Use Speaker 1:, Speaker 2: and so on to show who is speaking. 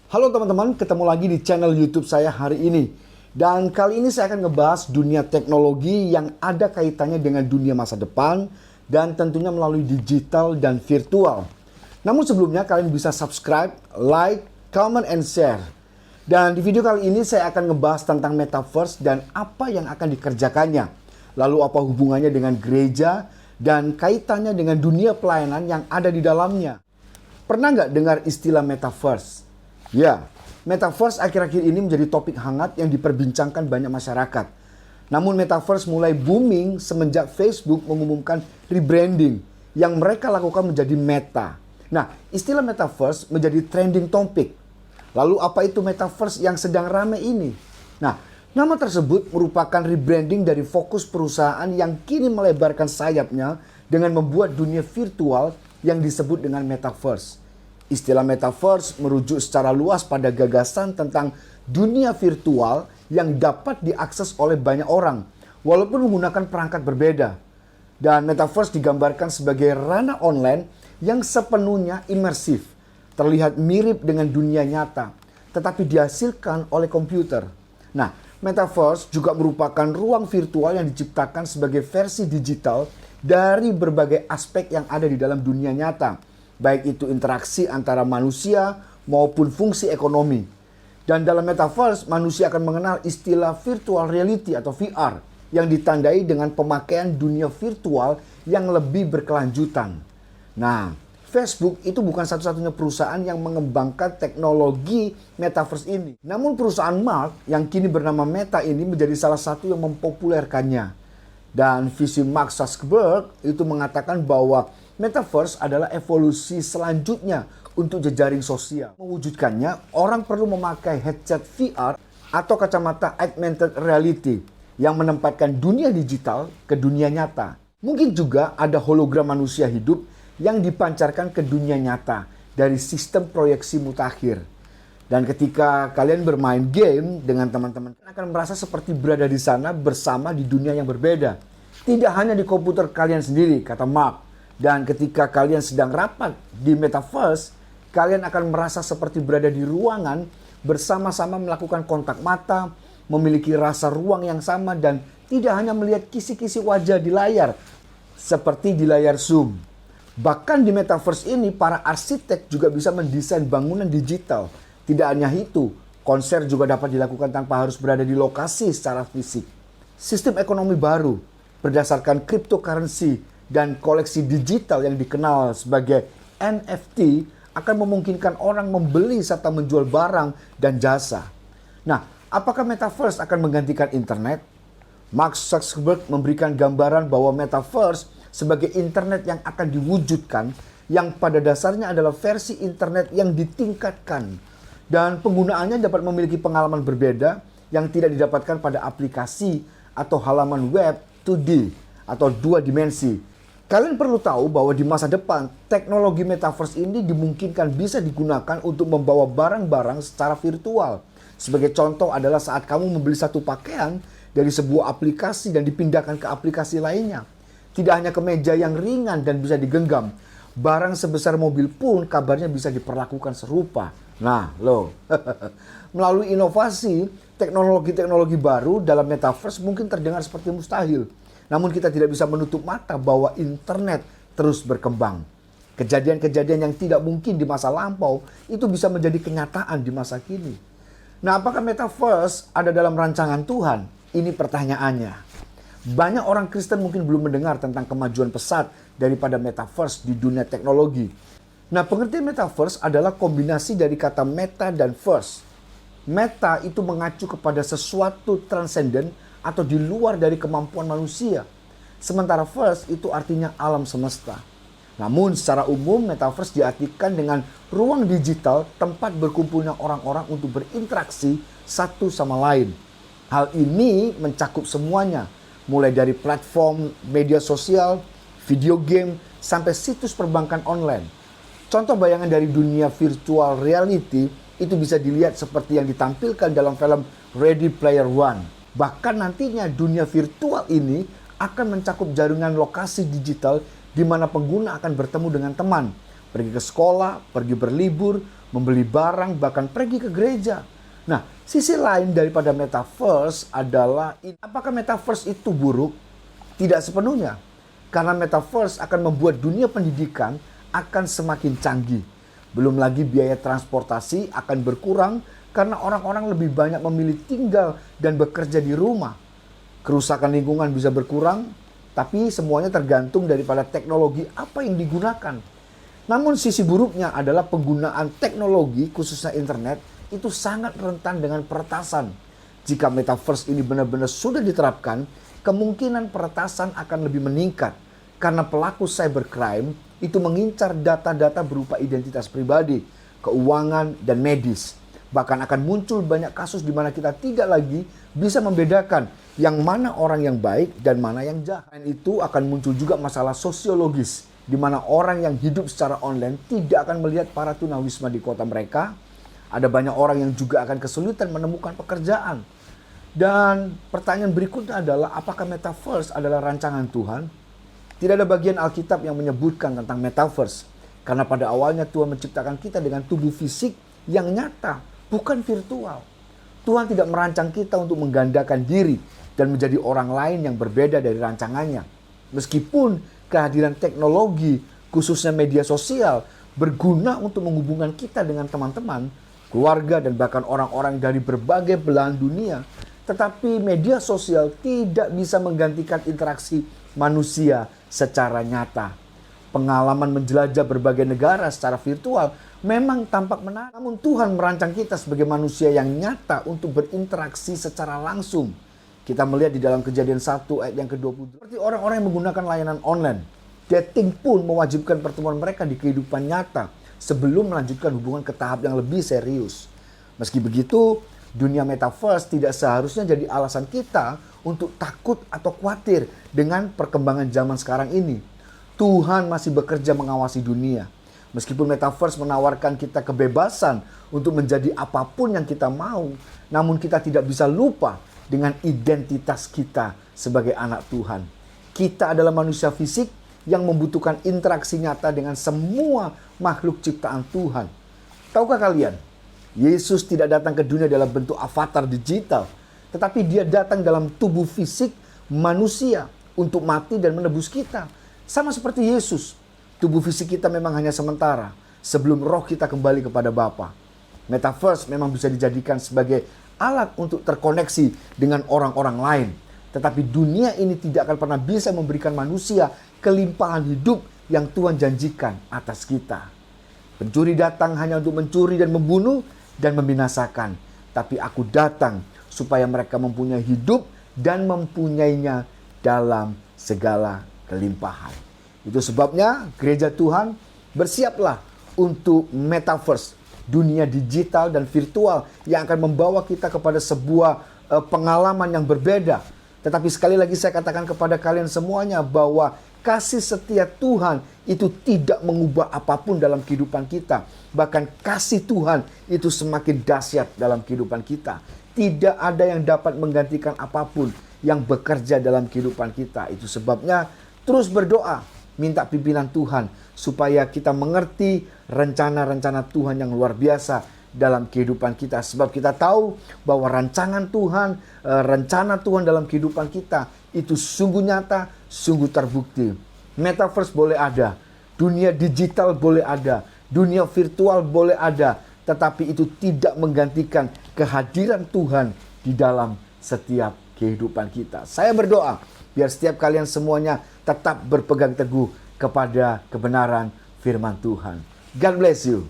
Speaker 1: Halo teman-teman, ketemu lagi di channel YouTube saya hari ini. Dan kali ini saya akan ngebahas dunia teknologi yang ada kaitannya dengan dunia masa depan dan tentunya melalui digital dan virtual. Namun sebelumnya kalian bisa subscribe, like, comment, and share. Dan di video kali ini saya akan ngebahas tentang Metaverse dan apa yang akan dikerjakannya. Lalu apa hubungannya dengan gereja dan kaitannya dengan dunia pelayanan yang ada di dalamnya. Pernah nggak dengar istilah Metaverse? Ya, Metaverse akhir-akhir ini menjadi topik hangat yang diperbincangkan banyak masyarakat. Namun Metaverse mulai booming semenjak Facebook mengumumkan rebranding yang mereka lakukan menjadi Meta. Nah, istilah Metaverse menjadi trending topic. Lalu apa itu Metaverse yang sedang ramai ini? Nah, nama tersebut merupakan rebranding dari fokus perusahaan yang kini melebarkan sayapnya dengan membuat dunia virtual yang disebut dengan Metaverse. Istilah Metaverse merujuk secara luas pada gagasan tentang dunia virtual yang dapat diakses oleh banyak orang, walaupun menggunakan perangkat berbeda. Dan Metaverse digambarkan sebagai ranah online yang sepenuhnya imersif, terlihat mirip dengan dunia nyata, tetapi dihasilkan oleh komputer. Nah, Metaverse juga merupakan ruang virtual yang diciptakan sebagai versi digital dari berbagai aspek yang ada di dalam dunia nyata, baik itu interaksi antara manusia maupun fungsi ekonomi. Dan dalam Metaverse, manusia akan mengenal istilah virtual reality atau VR yang ditandai dengan pemakaian dunia virtual yang lebih berkelanjutan. Nah, Facebook itu bukan satu-satunya perusahaan yang mengembangkan teknologi Metaverse ini. Namun perusahaan Mark yang kini bernama Meta ini menjadi salah satu yang mempopulerkannya. Dan visi Mark Zuckerberg itu mengatakan bahwa Metaverse adalah evolusi selanjutnya untuk jejaring sosial. Mewujudkannya, orang perlu memakai headset VR atau kacamata augmented reality yang menempatkan dunia digital ke dunia nyata. Mungkin juga ada hologram manusia hidup yang dipancarkan ke dunia nyata dari sistem proyeksi mutakhir. Dan ketika kalian bermain game dengan teman-teman, kalian akan merasa seperti berada di sana bersama di dunia yang berbeda. Tidak hanya di komputer kalian sendiri, kata Mark. Dan ketika kalian sedang rapat di Metaverse, kalian akan merasa seperti berada di ruangan bersama-sama melakukan kontak mata, memiliki rasa ruang yang sama, dan tidak hanya melihat kisi-kisi wajah di layar, seperti di layar Zoom. Bahkan di Metaverse ini, para arsitek juga bisa mendesain bangunan digital. Tidak hanya itu, konser juga dapat dilakukan tanpa harus berada di lokasi secara fisik. Sistem ekonomi baru berdasarkan cryptocurrency dan koleksi digital yang dikenal sebagai NFT akan memungkinkan orang membeli serta menjual barang dan jasa. Nah, apakah Metaverse akan menggantikan internet? Mark Zuckerberg memberikan gambaran bahwa Metaverse sebagai internet yang akan diwujudkan, yang pada dasarnya adalah versi internet yang ditingkatkan. Dan penggunaannya dapat memiliki pengalaman berbeda yang tidak didapatkan pada aplikasi atau halaman web 2D atau dua dimensi. Kalian perlu tahu bahwa di masa depan, teknologi Metaverse ini dimungkinkan bisa digunakan untuk membawa barang-barang secara virtual. Sebagai contoh adalah saat kamu membeli satu pakaian dari sebuah aplikasi dan dipindahkan ke aplikasi lainnya. Tidak hanya kemeja yang ringan dan bisa digenggam, barang sebesar mobil pun kabarnya bisa diperlakukan serupa. Nah, loh. Melalui inovasi, teknologi-teknologi baru dalam Metaverse mungkin terdengar seperti mustahil. Namun kita tidak bisa menutup mata bahwa internet terus berkembang. Kejadian-kejadian yang tidak mungkin di masa lampau itu bisa menjadi kenyataan di masa kini. Nah, apakah Metaverse ada dalam rancangan Tuhan? Ini pertanyaannya. Banyak orang Kristen mungkin belum mendengar tentang kemajuan pesat daripada Metaverse di dunia teknologi. Nah, pengertian Metaverse adalah kombinasi dari kata meta dan verse. Meta itu mengacu kepada sesuatu transenden atau di luar dari kemampuan manusia. Sementara verse itu artinya alam semesta. Namun secara umum Metaverse diartikan dengan ruang digital tempat berkumpulnya orang-orang untuk berinteraksi satu sama lain. Hal ini mencakup semuanya, mulai dari platform media sosial, video game, sampai situs perbankan online. Contoh bayangan dari dunia virtual reality itu bisa dilihat seperti yang ditampilkan dalam film Ready Player One. Bahkan nantinya dunia virtual ini akan mencakup jaringan lokasi digital di mana pengguna akan bertemu dengan teman, pergi ke sekolah, pergi berlibur, membeli barang, bahkan pergi ke gereja. Nah, sisi lain daripada metaverse adalah, apakah metaverse itu buruk? Tidak sepenuhnya. Karena metaverse akan membuat dunia pendidikan akan semakin canggih. Belum lagi biaya transportasi akan berkurang karena orang-orang lebih banyak memilih tinggal dan bekerja di rumah. Kerusakan lingkungan bisa berkurang, tapi semuanya tergantung daripada teknologi apa yang digunakan. Namun sisi buruknya adalah penggunaan teknologi, khususnya internet, itu sangat rentan dengan peretasan. Jika metaverse ini benar-benar sudah diterapkan, kemungkinan peretasan akan lebih meningkat. Karena pelaku cybercrime itu mengincar data-data berupa identitas pribadi, keuangan, dan medis. Bahkan akan muncul banyak kasus di mana kita tidak lagi bisa membedakan yang mana orang yang baik dan mana yang jahat. Selain itu akan muncul juga masalah sosiologis, di mana orang yang hidup secara online tidak akan melihat para tunawisma di kota mereka. Ada banyak orang yang juga akan kesulitan menemukan pekerjaan. Dan pertanyaan berikutnya adalah, apakah metaverse adalah rancangan Tuhan? Tidak ada bagian Alkitab yang menyebutkan tentang metaverse. Karena pada awalnya Tuhan menciptakan kita dengan tubuh fisik yang nyata, bukan virtual. Tuhan tidak merancang kita untuk menggandakan diri dan menjadi orang lain yang berbeda dari rancangannya. Meskipun kehadiran teknologi, khususnya media sosial, berguna untuk menghubungkan kita dengan teman-teman, keluarga, dan bahkan orang-orang dari berbagai belahan dunia. Tetapi media sosial tidak bisa menggantikan interaksi manusia secara nyata. Pengalaman menjelajah berbagai negara secara virtual memang tampak menarik. Namun Tuhan merancang kita sebagai manusia yang nyata untuk berinteraksi secara langsung. Kita melihat di dalam Kejadian 1 ayat yang ke-20. Seperti orang-orang yang menggunakan layanan online, dating pun mewajibkan pertemuan mereka di kehidupan nyata sebelum melanjutkan hubungan ke tahap yang lebih serius. Meski begitu, dunia metaverse tidak seharusnya jadi alasan kita untuk takut atau khawatir dengan perkembangan zaman sekarang ini. Tuhan masih bekerja mengawasi dunia. Meskipun metaverse menawarkan kita kebebasan untuk menjadi apapun yang kita mau, namun kita tidak bisa lupa dengan identitas kita sebagai anak Tuhan. Kita adalah manusia fisik yang membutuhkan interaksi nyata dengan semua makhluk ciptaan Tuhan. Tahukah kalian, Yesus tidak datang ke dunia dalam bentuk avatar digital, tetapi dia datang dalam tubuh fisik manusia untuk mati dan menebus kita. Sama seperti Yesus, tubuh fisik kita memang hanya sementara sebelum roh kita kembali kepada Bapa. Metaverse memang bisa dijadikan sebagai alat untuk terkoneksi dengan orang-orang lain. Tetapi dunia ini tidak akan pernah bisa memberikan manusia kelimpahan hidup yang Tuhan janjikan atas kita. Pencuri datang hanya untuk mencuri dan membunuh dan membinasakan. Tapi aku datang supaya mereka mempunyai hidup dan mempunyainya dalam segala kelimpahan. Itu sebabnya gereja Tuhan, bersiaplah untuk metaverse, dunia digital dan virtual yang akan membawa kita kepada sebuah pengalaman yang berbeda. Tetapi sekali lagi saya katakan kepada kalian semuanya bahwa kasih setia Tuhan itu tidak mengubah apapun dalam kehidupan kita. Bahkan kasih Tuhan itu semakin dahsyat dalam kehidupan kita. Tidak ada yang dapat menggantikan apapun yang bekerja dalam kehidupan kita. Itu sebabnya terus berdoa, minta pimpinan Tuhan supaya kita mengerti rencana-rencana Tuhan yang luar biasa dalam kehidupan kita. Sebab kita tahu bahwa rancangan Tuhan, rencana Tuhan dalam kehidupan kita itu sungguh nyata, sungguh terbukti. Metaverse boleh ada, dunia digital boleh ada, dunia virtual boleh ada, tetapi itu tidak menggantikan kehadiran Tuhan di dalam setiap kehidupan kita. Saya berdoa biar setiap kalian semuanya tetap berpegang teguh kepada kebenaran firman Tuhan. God bless you.